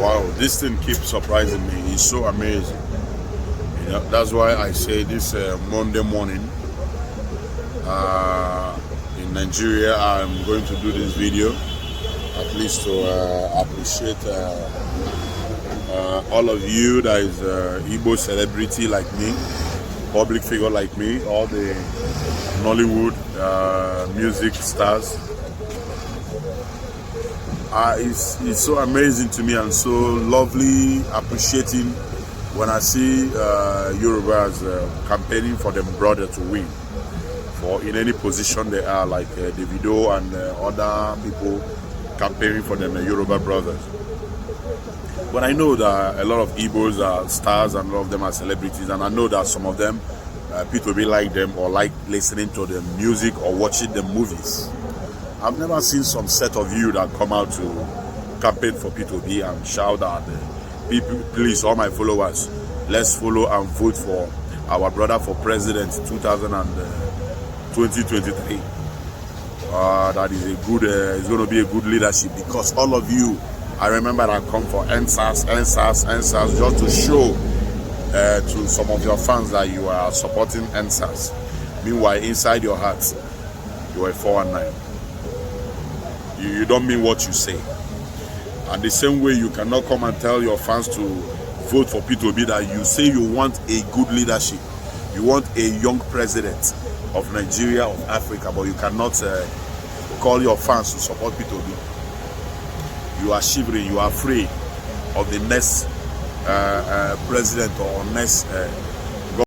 Wow, this thing keeps surprising me. It's so amazing. You know, that's why I say this Monday morning in Nigeria, I'm going to do this video at least to appreciate all of you that is Igbo celebrity like me, public figure like me, all the Nollywood music stars. It's so amazing to me and so lovely, appreciating when I see Yorubas campaigning for them brother to win, for in any position they are, like Davido and other people campaigning for them Yoruba brothers. But I know that a lot of Igbos are stars and a lot of them are celebrities, and I know that some of them people will like them or like listening to the music or watching the movies. I've never seen some set of you that come out to campaign for P2B and shout out, people, please, all my followers, let's follow and vote for our brother for president 2023. That is a good, it's going to be a good leadership, because all of you, I remember that come for NSAS, just to show to some of your fans that you are supporting NSAS. Meanwhile, inside your heart, you are 419. You don't mean what you say. And the same way, you cannot come and tell your fans to vote for P2B that you say you want a good leadership. You want a young president of Nigeria, of Africa, but you cannot call your fans to support P2B. You are shivering, you are afraid of the next president or next